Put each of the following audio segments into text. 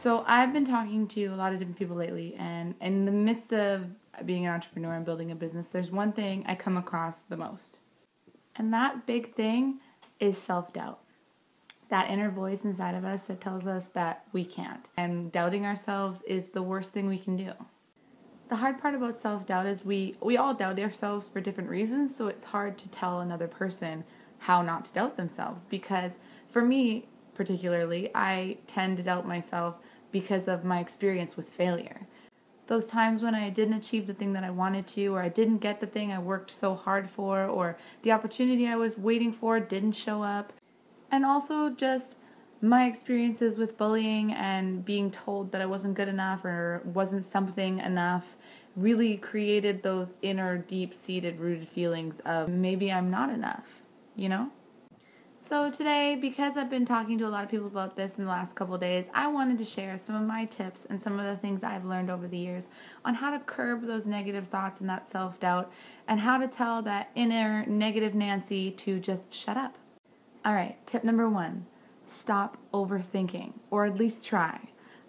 So I've been talking to a lot of different people lately, and in the midst of being an entrepreneur and building a business, there's one thing I come across the most. And that big thing is self-doubt. That inner voice inside of us that tells us that we can't. And doubting ourselves is the worst thing we can do. The hard part about self-doubt is we all doubt ourselves for different reasons, so it's hard to tell another person how not to doubt themselves. Because for me, particularly, I tend to doubt myself because of my experience with failure. Those times when I didn't achieve the thing that I wanted to, or I didn't get the thing I worked so hard for, or the opportunity I was waiting for didn't show up. And also just my experiences with bullying and being told that I wasn't good enough or wasn't something enough really created those inner, deep-seated, rooted feelings of maybe I'm not enough, you know? So today, because I've been talking to a lot of people about this in the last couple of days, I wanted to share some of my tips and some of the things I've learned over the years on how to curb those negative thoughts and that self-doubt, and how to tell that inner negative Nancy to just shut up. Alright, tip number 1, stop overthinking, or at least try.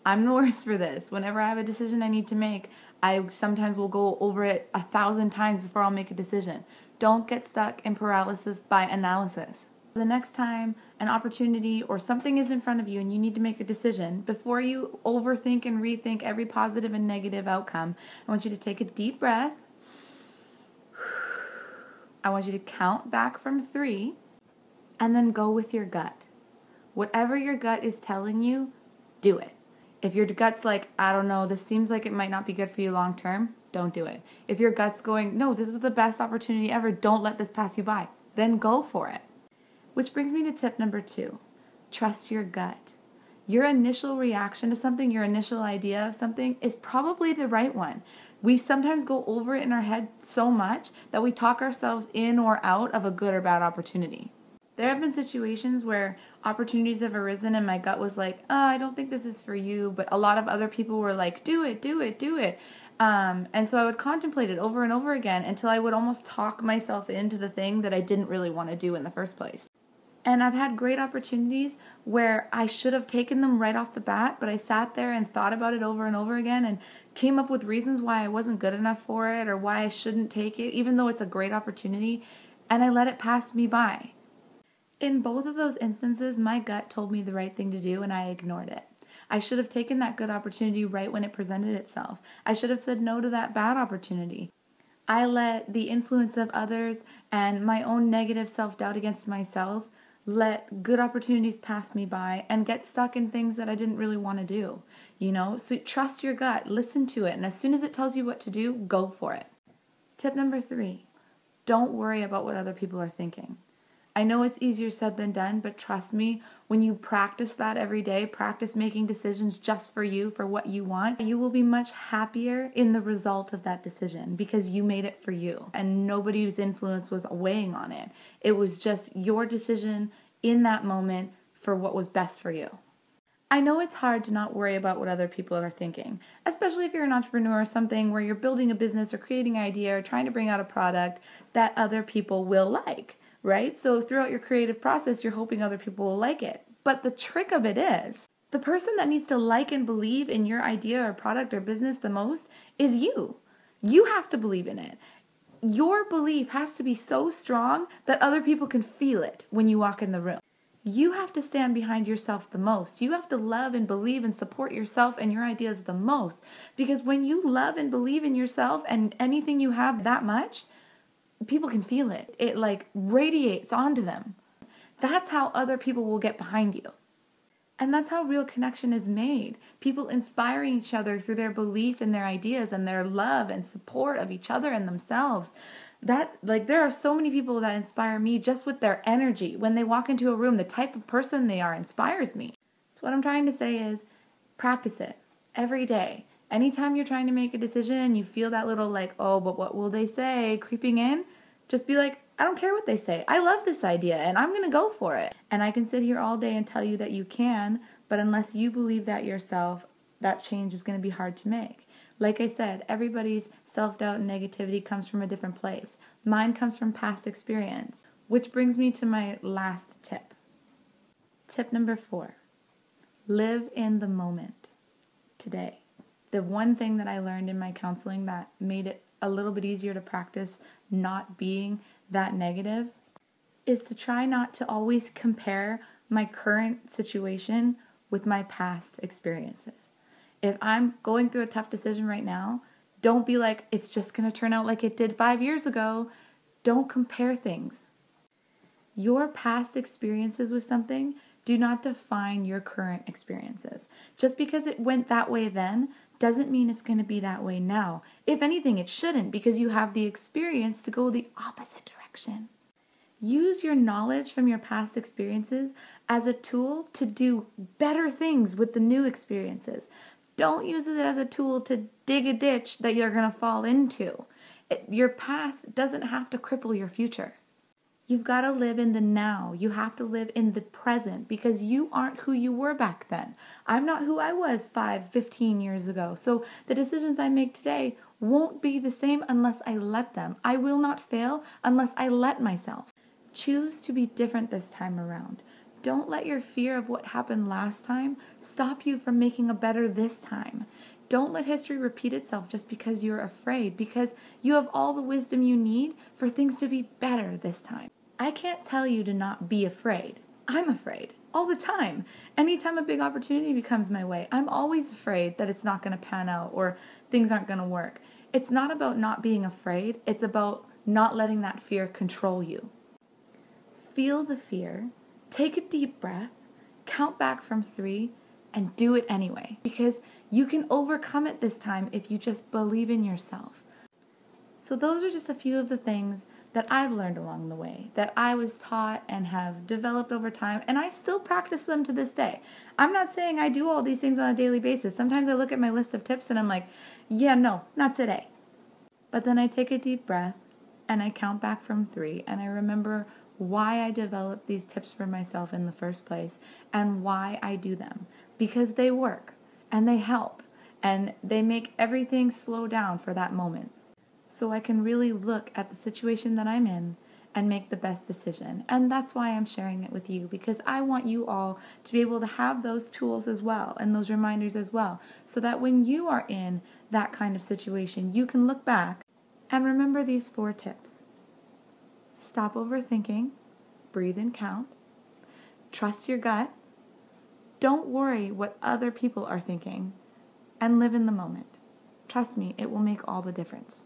I'm the worst for this. Whenever I have a decision I need to make, I sometimes will go over it 1,000 times before I'll make a decision. Don't get stuck in paralysis by analysis. The next time an opportunity or something is in front of you and you need to make a decision, before you overthink and rethink every positive and negative outcome, I want you to take a deep breath. I want you to count back from 3 and then go with your gut. Whatever your gut is telling you, do it. If your gut's like, I don't know, this seems like it might not be good for you long term, don't do it. If your gut's going, no, this is the best opportunity ever, don't let this pass you by, then go for it. Which brings me to tip number 2. Trust your gut. Your initial reaction to something, your initial idea of something is probably the right one. We sometimes go over it in our head so much that we talk ourselves in or out of a good or bad opportunity. There have been situations where opportunities have arisen and my gut was like, I don't think this is for you, but a lot of other people were like, do it, do it, do it. And so I would contemplate it over and over again until I would almost talk myself into the thing that I didn't really want to do in the first place. And I've had great opportunities where I should have taken them right off the bat, but I sat there and thought about it over and over again and came up with reasons why I wasn't good enough for it or why I shouldn't take it, even though it's a great opportunity, and I let it pass me by. In both of those instances, my gut told me the right thing to do and I ignored it. I should have taken that good opportunity right when it presented itself. I should have said no to that bad opportunity. I let the influence of others and my own negative self-doubt against myself let good opportunities pass me by and get stuck in things that I didn't really want to do, you know? So trust your gut, listen to it, and as soon as it tells you what to do, go for it. Tip number 3, don't worry about what other people are thinking. I know it's easier said than done, but trust me, when you practice that every day, practice making decisions just for you, for what you want, you will be much happier in the result of that decision because you made it for you and nobody's influence was weighing on it. It was just your decision in that moment for what was best for you. I know it's hard to not worry about what other people are thinking, especially if you're an entrepreneur or something where you're building a business or creating an idea or trying to bring out a product that other people will like. Right? So throughout your creative process, you're hoping other people will like it. But the trick of it is, the person that needs to like and believe in your idea or product or business the most is you. You have to believe in it. Your belief has to be so strong that other people can feel it when you walk in the room. You have to stand behind yourself the most. You have to love and believe and support yourself and your ideas the most. Because when you love and believe in yourself and anything you have that much, people can feel it. It like radiates onto them. That's how other people will get behind you. And that's how real connection is made. People inspiring each other through their belief in their ideas and their love and support of each other and themselves. There are so many people that inspire me just with their energy. When they walk into a room, the type of person they are inspires me. So what I'm trying to say is practice it every day. Anytime you're trying to make a decision and you feel that little like, oh, but what will they say creeping in, just be like, I don't care what they say. I love this idea and I'm going to go for it. And I can sit here all day and tell you that you can, but unless you believe that yourself, that change is going to be hard to make. Like I said, everybody's self-doubt and negativity comes from a different place. Mine comes from past experience, which brings me to my last tip. Tip number 4, live in the moment. today. The one thing that I learned in my counseling that made it a little bit easier to practice not being that negative is to try not to always compare my current situation with my past experiences. If I'm going through a tough decision right now, don't be like, it's just going to turn out like it did 5 years ago. Don't compare things. Your past experiences with something do not define your current experiences. Just because it went that way then doesn't mean it's going to be that way now. If anything, it shouldn't, because you have the experience to go the opposite direction. Use your knowledge from your past experiences as a tool to do better things with the new experiences. Don't use it as a tool to dig a ditch that you're going to fall into. Your past doesn't have to cripple your future. You've got to live in the now. You have to live in the present, because you aren't who you were back then. I'm not who I was 5, 15 years ago. So the decisions I make today won't be the same unless I let them. I will not fail unless I let myself. Choose to be different this time around. Don't let your fear of what happened last time stop you from making a better this time. Don't let history repeat itself just because you're afraid, because you have all the wisdom you need for things to be better this time. I can't tell you to not be afraid. I'm afraid all the time. Anytime a big opportunity becomes my way, I'm always afraid that it's not going to pan out or things aren't going to work. It's not about not being afraid. It's about not letting that fear control you. Feel the fear, take a deep breath, count back from 3, and do it anyway. Because you can overcome it this time if you just believe in yourself. So those are just a few of the things that I've learned along the way, that I was taught and have developed over time, and I still practice them to this day. I'm not saying I do all these things on a daily basis. Sometimes I look at my list of tips and I'm like, yeah, no, not today. But then I take a deep breath and I count back from 3, and I remember why I developed these tips for myself in the first place and why I do them. Because they work and they help and they make everything slow down for that moment. So I can really look at the situation that I'm in and make the best decision. And that's why I'm sharing it with you, because I want you all to be able to have those tools as well and those reminders as well, so that when you are in that kind of situation, you can look back and remember these 4 tips. Stop overthinking, breathe and count, trust your gut, don't worry what other people are thinking, and live in the moment. Trust me, it will make all the difference.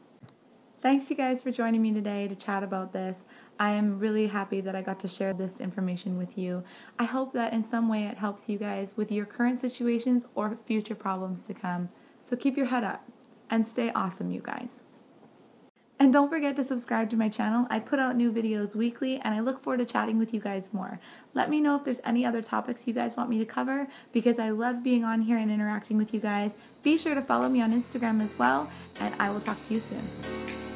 Thanks you guys for joining me today to chat about this. I am really happy that I got to share this information with you. I hope that in some way it helps you guys with your current situations or future problems to come. So keep your head up and stay awesome, you guys. And don't forget to subscribe to my channel. I put out new videos weekly, and I look forward to chatting with you guys more. Let me know if there's any other topics you guys want me to cover, because I love being on here and interacting with you guys. Be sure to follow me on Instagram as well, and I will talk to you soon.